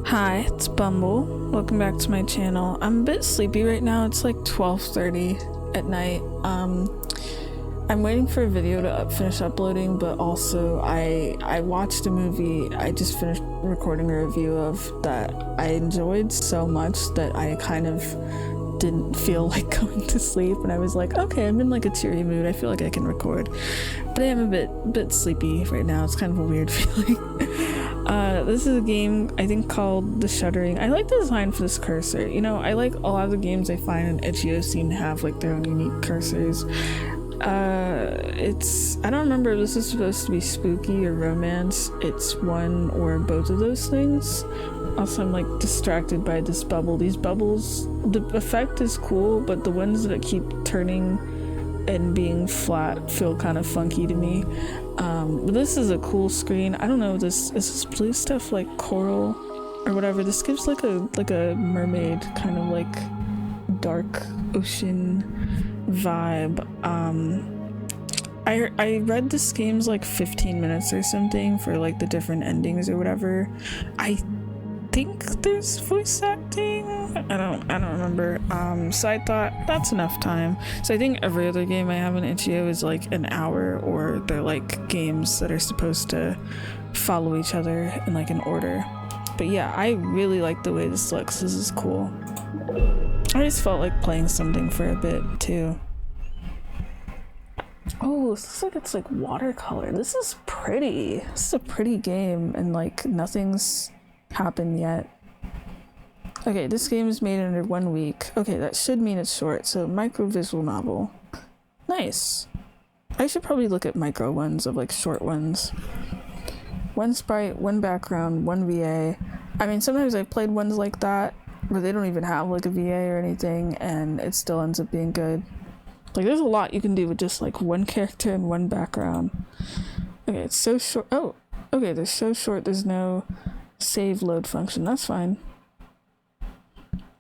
Hi, it's Bumble. Welcome back to my channel. I'm a bit sleepy right now. It's like 12:30 at night. I'm waiting for a video to finish uploading, but also I watched a movie I just finished recording a review of that I enjoyed so much that I kind of didn't feel like going to sleep, and I was like, okay, I'm in like a cheery mood. I feel like I can record, but I am a bit sleepy right now. It's kind of a weird feeling. This is a game I think called the Shuddering. I like the design for this cursor. You know, I like a lot of the games I find in itch.io seem to have like their own unique cursors. I don't remember if this is supposed to be spooky or romance. It's one or both of those things. Also, I'm like distracted by this bubble. These bubbles, the effect is cool, but the ones that keep turning and being flat feel kind of funky to me. But this is a cool screen. I don't know, is this blue stuff like coral or whatever? This gives like a mermaid kind of like dark ocean vibe. I read this game's like 15 minutes or something for like the different endings or whatever. I think there's voice acting. I don't remember. So I thought that's enough time. So I think every other game I have in itch.io is like an hour, or they're like games that are supposed to follow each other in like an order. But yeah, I really like the way this looks. This is cool. I just felt like playing something for a bit too. Oh, this looks like it's like watercolor. This is pretty. This is a pretty game, and like nothing's happened yet. Okay, this game is made under 1 week. Okay, that should mean it's short. So micro visual novel. Nice. I should probably look at micro ones of like short ones. 1 sprite, 1 background, 1 VA. I mean, sometimes I've played ones like that where they don't even have like a VA or anything, and it still ends up being good. Like, there's a lot you can do with just like 1 character and 1 background. Okay, it's so short. Oh, okay, they're so short. There's no save load function. That's fine.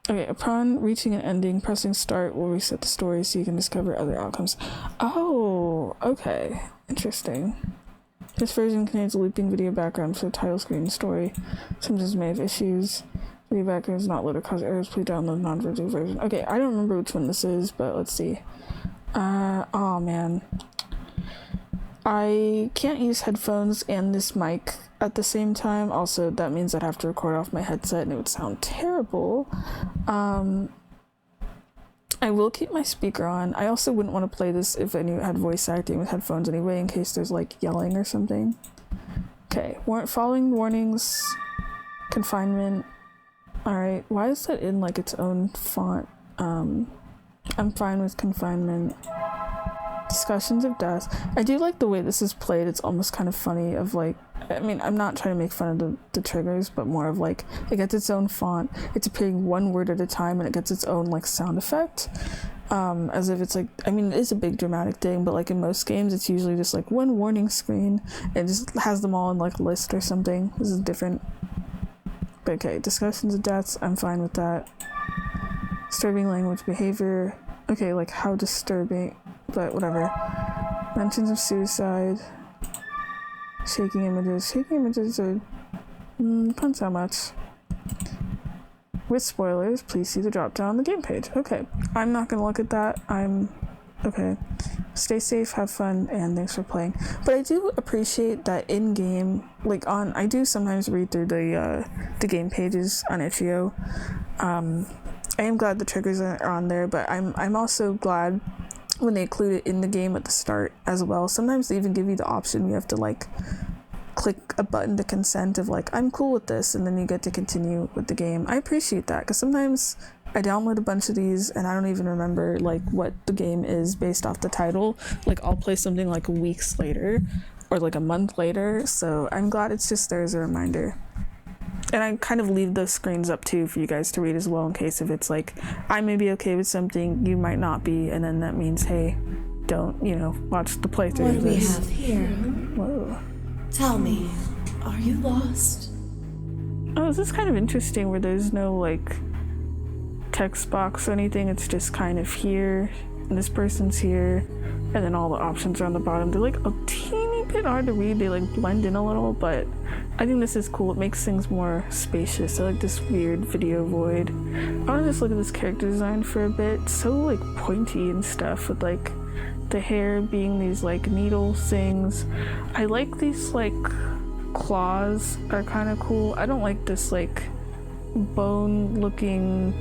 Okay, upon reaching an ending, pressing start will reset the story so you can discover other outcomes. Oh, okay. Interesting. This version contains a looping video background for the title screen and story. Sometimes may have issues. Video background is not loaded, cause errors. Please download the non-virtual version. Okay, I don't remember which one this is, but let's see. Oh man. I can't use headphones and this mic at the same time. Also, that means I'd have to record off my headset and it would sound terrible. I will keep my speaker on. I also wouldn't want to play this if I knew it had voice acting with headphones anyway, in case there's like yelling or something. Okay, following warnings, confinement. Alright, why is that in like its own font? I'm fine with confinement. Discussions of death. I do like the way this is played. It's almost kind of funny of like, I mean, I'm not trying to make fun of the triggers, but more of like, it gets its own font, it's appearing 1 word at a time, and it gets its own like sound effect. As if it's like, I mean, it is a big dramatic thing, but like in most games, it's usually just like 1 warning screen. It just has them all in like a list or something. This is different. But okay, discussions of deaths, I'm fine with that. Disturbing language behavior. Okay, like how disturbing, but whatever. Mentions of suicide. Shaking images. Shaking images are... depends how much. With spoilers, please see the drop down on the game page. Okay, I'm not gonna look at that. Okay. Stay safe, have fun, and thanks for playing. But I do appreciate that in-game, like I do sometimes read through the game pages on itch.io. I am glad the triggers are on there, but I'm also glad when they include it in the game at the start as well. Sometimes they even give you the option. You have to like click a button to consent of like, I'm cool with this, and then you get to continue with the game. I appreciate that, because sometimes I download a bunch of these and I don't even remember like what the game is based off the title. Like I'll play something like weeks later or like a month later, so I'm glad it's just there as a reminder. And I kind of leave those screens up too for you guys to read as well, in case if it's like, I may be okay with something, you might not be, and then that means, hey, don't, watch the playthrough of this. What we have here. Whoa. Tell me, are you lost? Oh, this is kind of interesting where there's no like text box or anything. It's just kind of here, and this person's here, and then all the options are on the bottom. They're like a teeny bit hard to read. They like blend in a little, but I think this is cool. It makes things more spacious. I like this weird video void. I want to just look at this character design for a bit. So like pointy and stuff with like the hair being these like needle things. I like these like claws are kind of cool. I don't like this like bone looking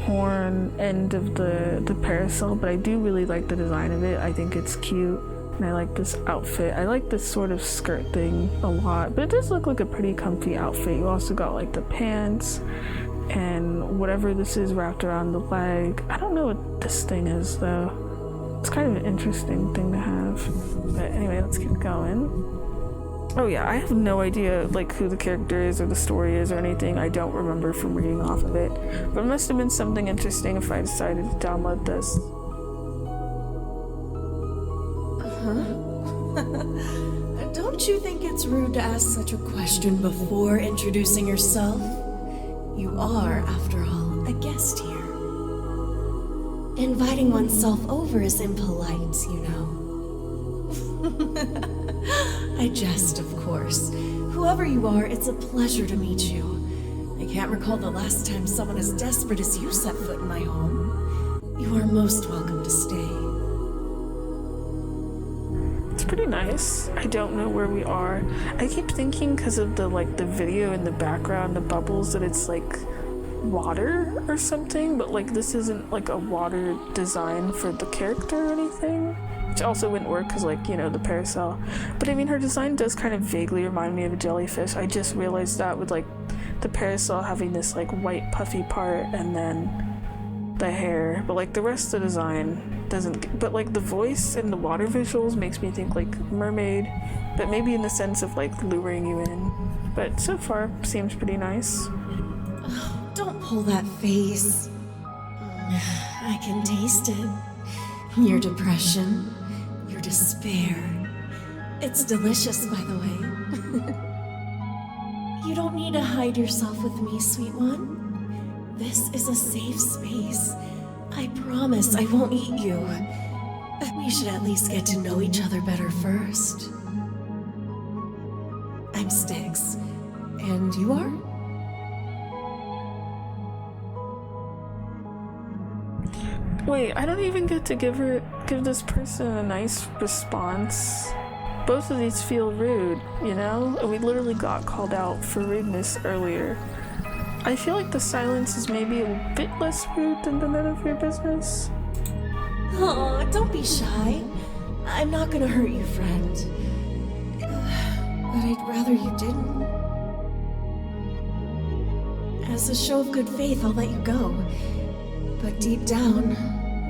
horn end of the parasol, but I do really like the design of it. I think it's cute, and I like this outfit. I like this sort of skirt thing a lot, but it does look like a pretty comfy outfit. You also got like the pants and whatever this is wrapped around the leg. I don't know what this thing is though. It's kind of an interesting thing to have. But anyway, let's keep going. Oh yeah, I have no idea like who the character is or the story is or anything. I don't remember from reading off of it. But it must have been something interesting if I decided to download this. Don't you think it's rude to ask such a question before introducing yourself? You are, after all, a guest here. Inviting oneself over is impolite, you know. I jest, of course. Whoever you are, it's a pleasure to meet you. I can't recall the last time someone as desperate as you set foot in my home. You are most welcome to stay. It's pretty nice. I don't know where we are. I keep thinking because of the video in the background, the bubbles, that it's like water or something, but like this isn't like a water design for the character or anything. Which also wouldn't work because, like, you know, the parasol. But I mean, her design does kind of vaguely remind me of a jellyfish. I just realized that with, like, the parasol having this, like, white puffy part and then the hair. But, like, the rest of the design doesn't. But, like, the voice and the water visuals makes me think, like, mermaid. But maybe in the sense of, like, luring you in. But so far, seems pretty nice. Oh, don't pull that face. I can taste it. Your depression. Despair. It's delicious, by the way. You don't need to hide yourself with me, sweet one. This is a safe space. I promise I won't eat you. We should at least get to know each other better first. I'm Styx. And you are? Wait, I don't even get to give this person a nice response. Both of these feel rude, you know? We literally got called out for rudeness earlier. I feel like the silence is maybe a bit less rude than the none of your business. Oh, don't be shy. I'm not gonna hurt you, friend. But I'd rather you didn't. As a show of good faith, I'll let you go. But deep down,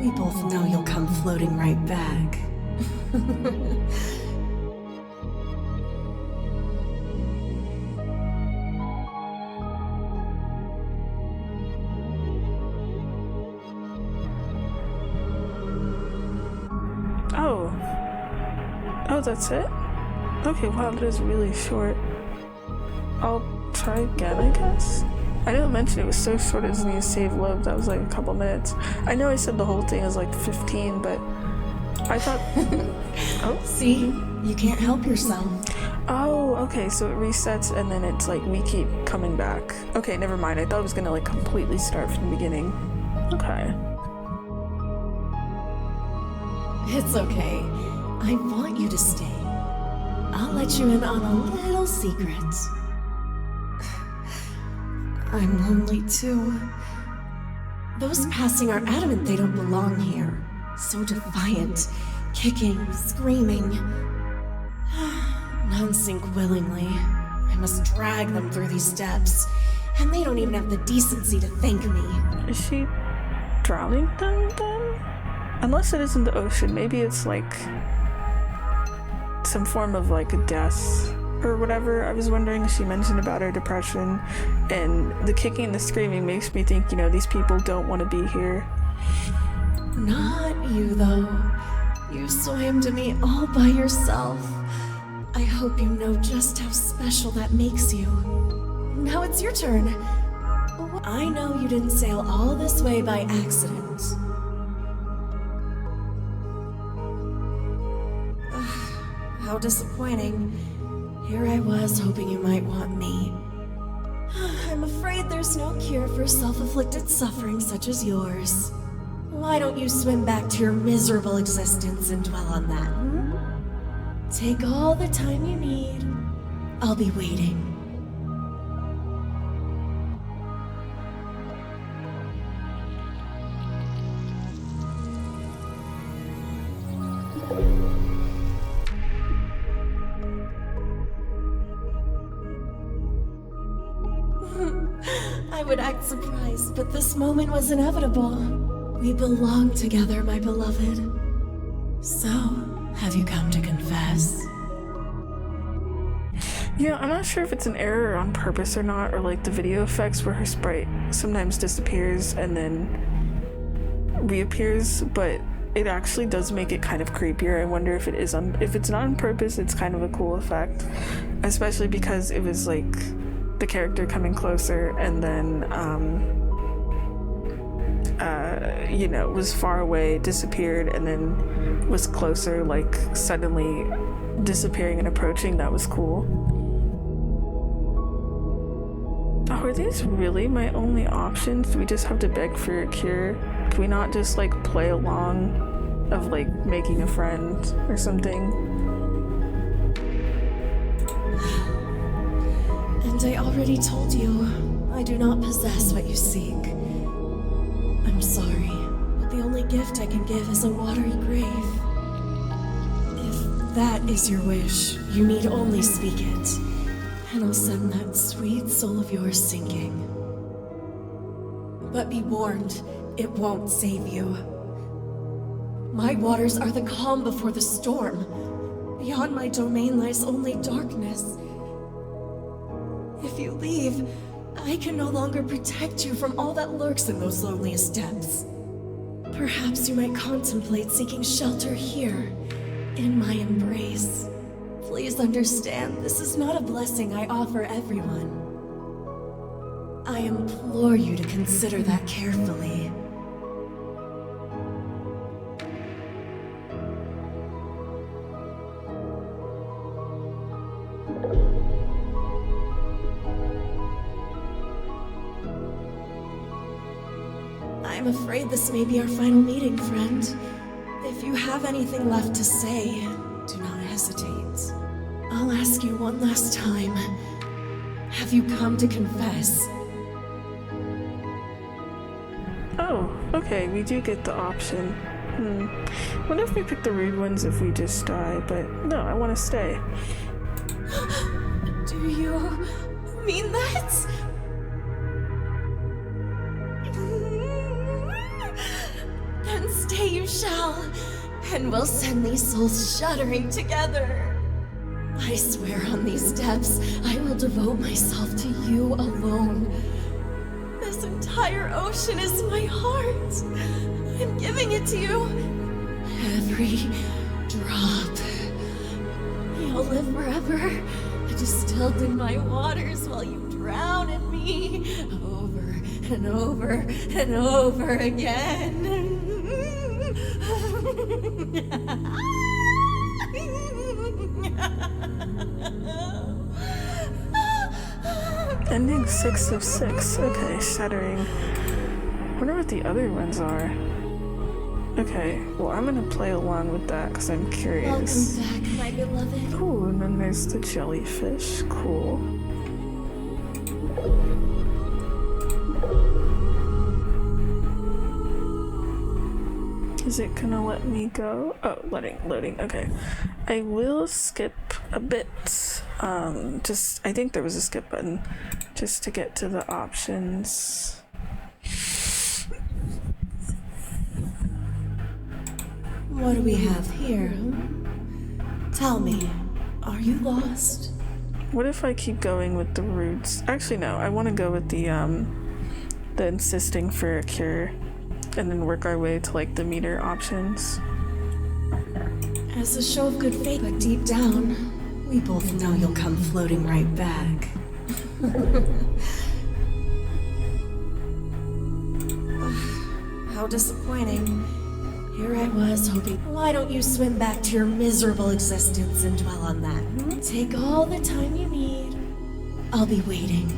we both know you'll come floating right back. Oh, that's it? Okay, wow, that is really short. I'll try again, I guess. I didn't mention it was so short it doesn't need to save load. That was like a couple minutes. I know I said the whole thing is like 15, but I thought... Oh. See? You can't help yourself. Oh, okay, so it resets and then it's like we keep coming back. Okay, never mind. I thought it was gonna like completely start from the beginning. Okay. It's okay. I want you to stay. I'll let you in on a little secret. I'm lonely too. Those passing are adamant they don't belong here. So defiant, kicking, screaming. None sink willingly. I must drag them through these steps, and they don't even have the decency to thank me. Is she drowning them then? Unless it is in the ocean, maybe it's like some form of like a death or whatever. I was wondering if she mentioned about her depression, and the kicking and the screaming makes me think, you know, these people don't want to be here. Not you, though. You swam to me all by yourself. I hope you know just how special that makes you. Now it's your turn. I know you didn't sail all this way by accident. How disappointing. Here I was hoping you might want me. I'm afraid there's no cure for self-afflicted suffering such as yours. Why don't you swim back to your miserable existence and dwell on that, hmm? Take all the time you need. I'll be waiting. I would act surprised, but this moment was inevitable. We belong together, my beloved. So, have you come to confess? Yeah, I'm not sure if it's an error on purpose or not, or like the video effects where her sprite sometimes disappears and then reappears, but it actually does make it kind of creepier. I wonder if if it's not on purpose, it's kind of a cool effect, especially because it was like the character coming closer and then was far away, disappeared, and then was closer, like suddenly disappearing and approaching. That was cool. Oh, are these really my only options? Do we just have to beg for a cure? Can we not just like play along of like making a friend or something? And I already told you, I do not possess what you seek. I'm sorry, but the only gift I can give is a watery grave. If that is your wish, you need only speak it, and I'll send that sweet soul of yours sinking. But be warned, it won't save you. My waters are the calm before the storm. Beyond my domain lies only darkness. If you leave, I can no longer protect you from all that lurks in those loneliest depths. Perhaps you might contemplate seeking shelter here, in my embrace. Please understand, this is not a blessing I offer everyone. I implore you to consider that carefully. I'm afraid this may be our final meeting, friend. If you have anything left to say, do not hesitate. I'll ask you one last time. Have you come to confess? Oh, okay, we do get the option. What if we pick the rude ones if we just die? But no, I want to stay. Do you mean that? Then stay you shall, and we'll send these souls shuddering together. I swear on these steps, I will devote myself to you alone. This entire ocean is my heart. I'm giving it to you. Every drop. You'll live forever, distilled in my waters while you drown in me, over and over and over again. Ending 6 of 6. Okay, Shuddering. Wonder what the other ones are. Okay, well, I'm gonna play along with that because I'm curious. Welcome back, my beloved. Ooh, and then there's the jellyfish. Cool. Is it gonna let me go? Oh, loading. Okay. I will skip a bit. I think there was a skip button just to get to the options. What do we have here? Tell me, are you lost? What if I keep going with the roots? Actually, no. I want to go with the insisting for a cure, and then work our way to like the meter options. As a show of good faith, but deep down, we both know you'll come floating right back. How disappointing. Here I was hoping, why don't you swim back to your miserable existence and dwell on that? Take all the time you need. I'll be waiting.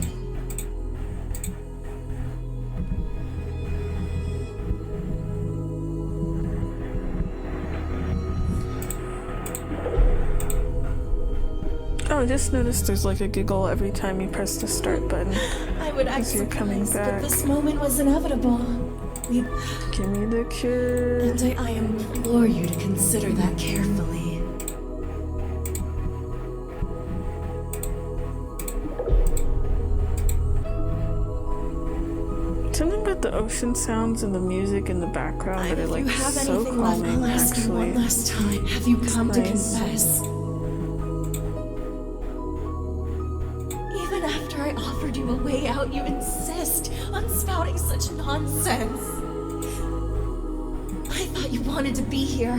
Oh, I just noticed there's like a giggle every time you press the start button. I would act you're coming surprised, but back. this moment was inevitable. Give me the cure. And I implore you to consider that carefully. Something about the ocean sounds and the music in the background that are like if you have so anything left, calming. I'll ask you one last time. Have you come to nice. confess? Even after I offered you a way out, you insist on spouting such nonsense. I thought you wanted to be here,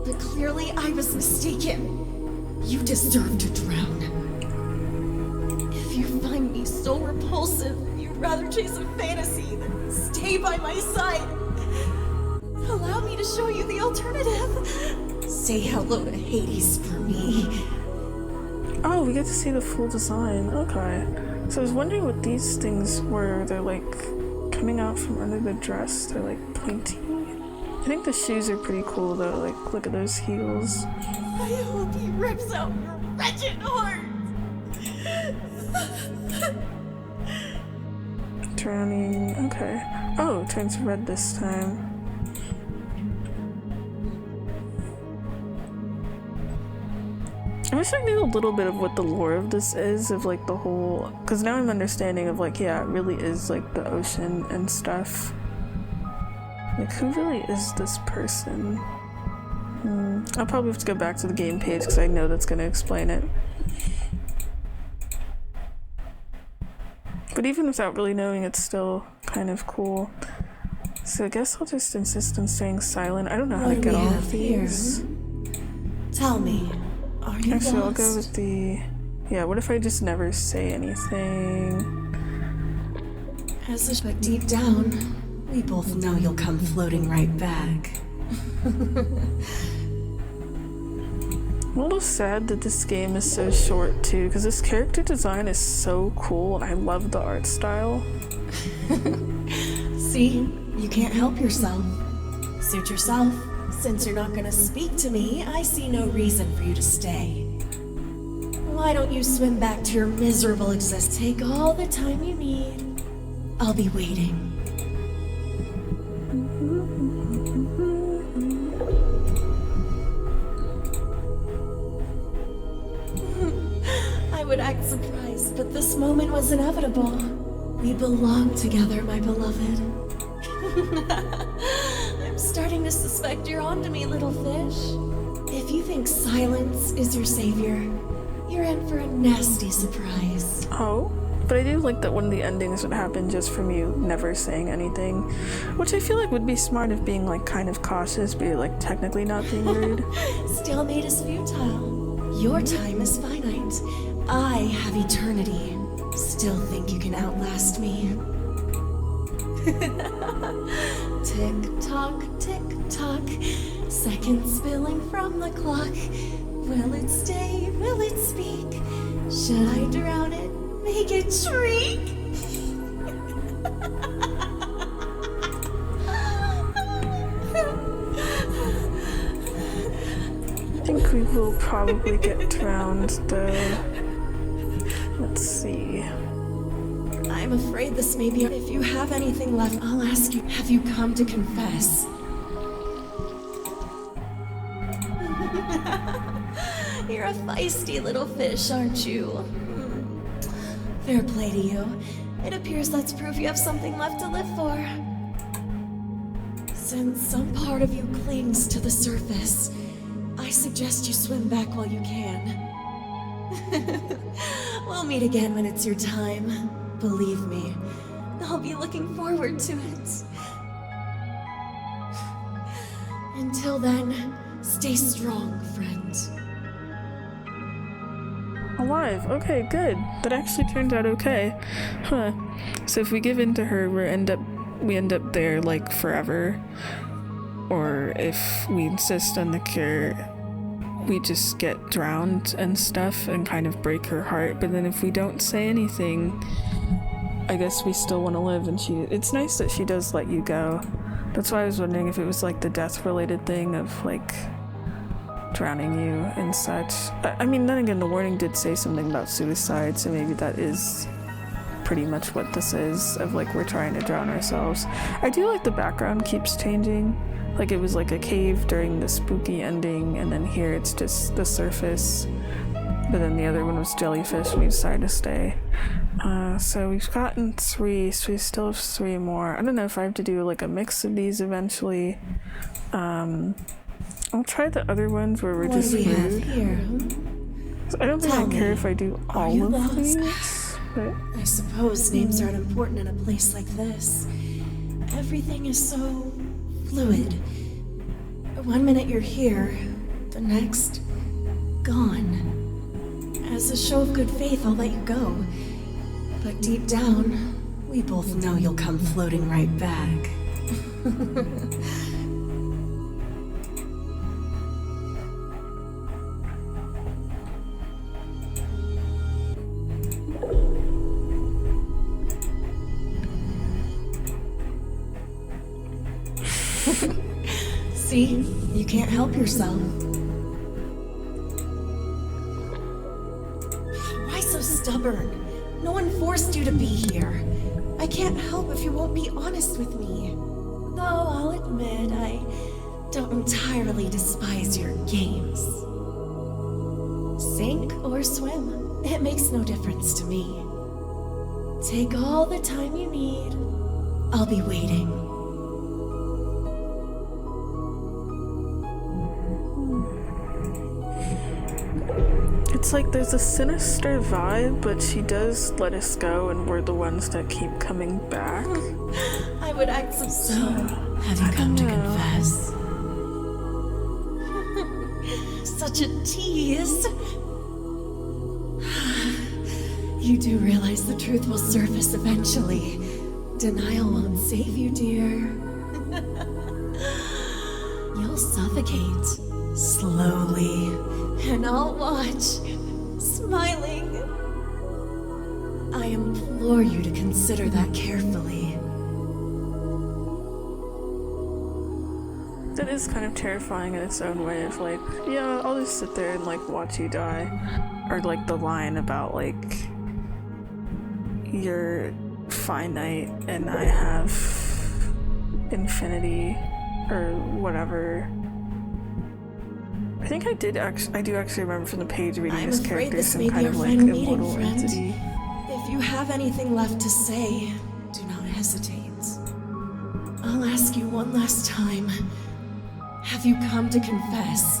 but clearly I was mistaken. You deserve to drown. If you find me so repulsive, you'd rather chase a fantasy than stay by my side. Allow me to show you the alternative. Say hello to Hades for me. Oh, we get to see the full design. Okay. So I was wondering what these things were. They're like coming out from under the dress. They're like pointy. I think the shoes are pretty cool though. Like, look at those heels. I hope he rips out your wretched heart. Drowning. Okay. Oh, it turns red this time. I wish I knew a little bit of what the lore of this is, of like the whole, because now I'm understanding of like, yeah, it really is like the ocean and stuff. Like, who really is this person? I'll probably have to go back to the game page because I know that's going to explain it. But even without really knowing, it's still kind of cool. So I guess I'll just insist on staying silent. I don't know how to get all of these. Tell me, are you Actually, lost? I'll go with the... Yeah, what if I just never say anything? But deep down, we both know you'll come floating right back. I'm a little sad that this game is so short too, because this character design is so cool and I love the art style. See, you can't help yourself. Suit yourself. Since you're not gonna speak to me, I see no reason for you to stay. Why don't you swim back to your miserable existence? Take all the time you need. I'll be waiting. I would act surprised, but this moment was inevitable. We belong together, my beloved. I'm starting to suspect you're onto me, little fish. If you think silence is your savior, you're in for a nasty surprise. Oh, but I do like that one of the endings would happen just from you never saying anything, which I feel like would be smart of being like kind of cautious, but you're like technically not being rude. Stalemate is futile. Your time is finite. I have eternity. Still think you can outlast me? Tick tock, seconds spilling from the clock. Will it stay? Will it speak? Should I drown it? Make it shriek? I think we will probably get drowned though. Let's see. I'm afraid this may be. If you have anything left, I'll ask you, have you come to confess? You're a feisty little fish, aren't you? Fair play to you. It appears that's proof you have something left to live for. Since some part of you clings to the surface, I suggest you swim back while you can. We'll meet again when it's your time. Believe me, I'll be looking forward to it. Until then, stay strong, friend. Alive. Okay, good. That actually turned out okay. Huh. So if we give in to her, we end up there like forever. or if we insist on the cure, we just get drowned and stuff and kind of break her heart. But then if we don't say anything, I guess we still want to live, and it's nice that she does let you go. That's why I was wondering if it was like the death related thing of like drowning you and such. I mean, then again, the warning did say something about suicide, so maybe that is pretty much what this is, of like we're trying to drown ourselves. I do like the background keeps changing. Like it was like a cave during the spooky ending, and then here it's just the surface. But then the other one was jellyfish, and we decided to stay. So we've gotten 3, so we still have 3 more. I don't know if I have to do like a mix of these eventually. I'll try the other ones where we're just rude. I don't think I care if I do all of these. But I suppose names aren't important in a place like this. Everything is so fluid. One minute you're here, the next, gone. As a show of good faith, I'll let you go. But deep down, we both know you'll come floating right back. See? You can't help yourself. Why so stubborn? No one forced you to be here. I can't help if you won't be honest with me. Though I'll admit, I don't entirely despise your games. Sink or swim, it makes no difference to me. Take all the time you need. I'll be waiting. it's like there's a sinister vibe, but she does let us go, and we're the ones that keep coming back. I would act so. Have you come to confess? Such a tease. You do realize the truth will surface eventually. Denial won't save you, dear. You'll suffocate slowly, and I'll watch, smiling. I implore you to consider that carefully. That is kind of terrifying in its own way of like, yeah, I'll just sit there and like watch you die. Or like the line about like, you're finite and I have infinity, or whatever. I think I do actually remember from the page reading this character some kind of like immortal entity. If you have anything left to say, do not hesitate. I'll ask you one last time. Have you come to confess?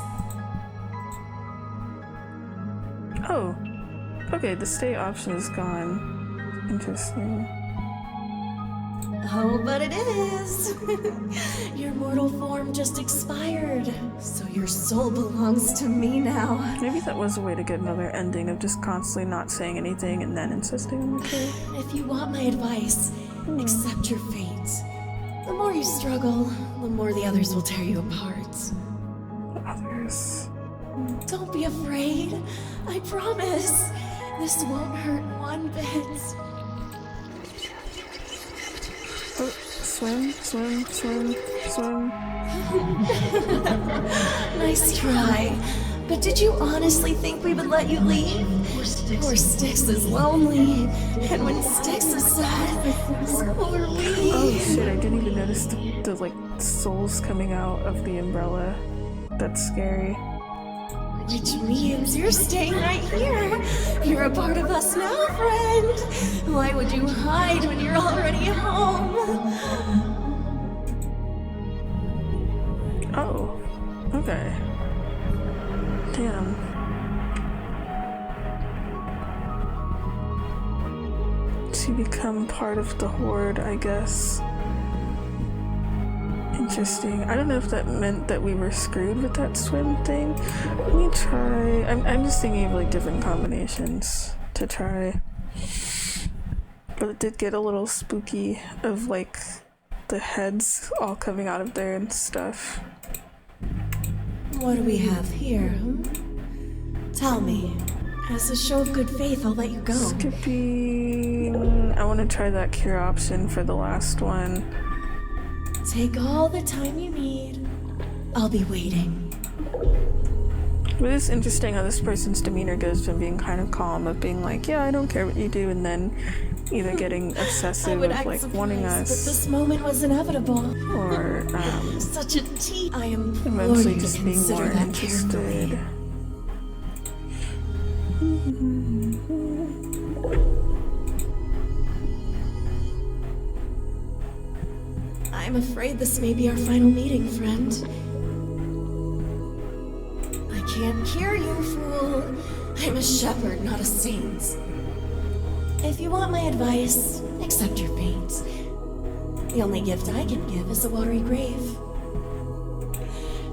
Oh, okay, the stay option is gone. Interesting. Oh, but it is! Your mortal form just expired, so your soul belongs to me now. Maybe that was a way to get another ending of just constantly not saying anything and then insisting on the truth. If you want my advice, accept your fate. The more you struggle, the more the others will tear you apart. Others? Don't be afraid. I promise. This won't hurt one bit. Oh, swim, swim, swim, swim. Nice try. But did you honestly think we would let you leave? Poor Styx is lonely. And when Styx is sad, so are we. Oh shit, I didn't even notice the like souls coming out of the umbrella. That's scary. Which means you're staying right here. You're a part of us now, friend. Why would you hide when you're already home? Oh, okay. Damn. To become part of the Horde, I guess. Interesting. I don't know if that meant that we were screwed with that swim thing. Let me try. I'm just thinking of like different combinations to try. But it did get a little spooky of like the heads all coming out of there and stuff. What do we have here? Tell me. As a show of good faith, I'll let you go. Skipping. I want to try that cure option for the last one. Take all the time you need. I'll be waiting. But it's interesting how this person's demeanor goes from being kind of calm, of being like, yeah, I don't care what you do, and then either getting obsessive of like wanting us, but this moment was inevitable. or Such a tea. I am eventually to just being consider more that interested. carefully. I'm afraid this may be our final meeting, friend. I can't cure you, fool. I'm a shepherd, not a saint. If you want my advice, accept your fate. The only gift I can give is a watery grave.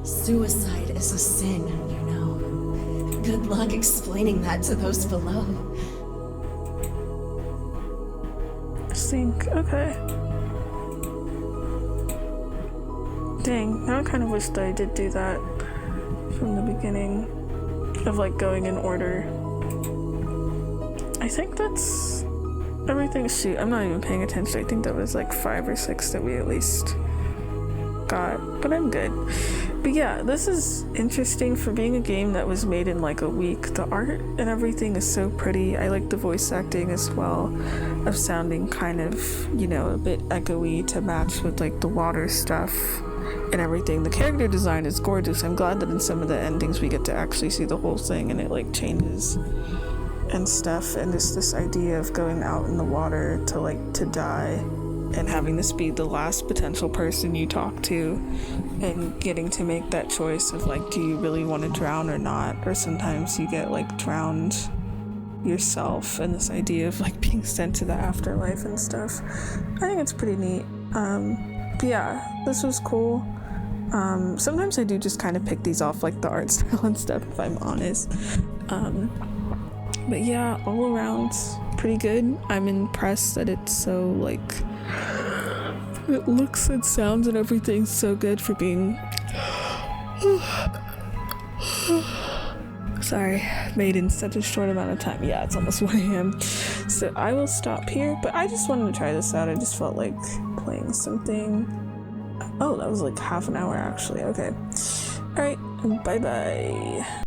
Suicide is a sin, you know. Good luck explaining that to those below. Sink. Okay. Dang, now I kind of wish that I did do that from the beginning, of like going in order. I think that's everything. Shoot, I'm not even paying attention. I think that was like 5 or 6 that we at least got, but I'm good. But yeah, this is interesting for being a game that was made in like a week. The art and everything is so pretty. I like the voice acting as well, of sounding kind of, you know, a bit echoey to match with like the water stuff and everything. The character design is gorgeous. I'm glad that in some of the endings we get to actually see the whole thing and it like changes and stuff, and just this idea of going out in the water to die and having this be the last potential person you talk to and getting to make that choice of like, do you really want to drown or not? Or sometimes you get like drowned yourself, and this idea of like being sent to the afterlife and stuff. I think it's pretty neat. But yeah, this was cool. Sometimes I do just kind of pick these off like the art style and stuff, if I'm honest. But yeah, all around pretty good. I'm impressed that it's so like, it looks and sounds and everything's so good for being sorry, made in such a short amount of time. Yeah, it's almost 1 a.m. So I will stop here, but I just wanted to try this out. I just felt like playing something. Oh, that was like half an hour actually. Okay. Alright, bye bye.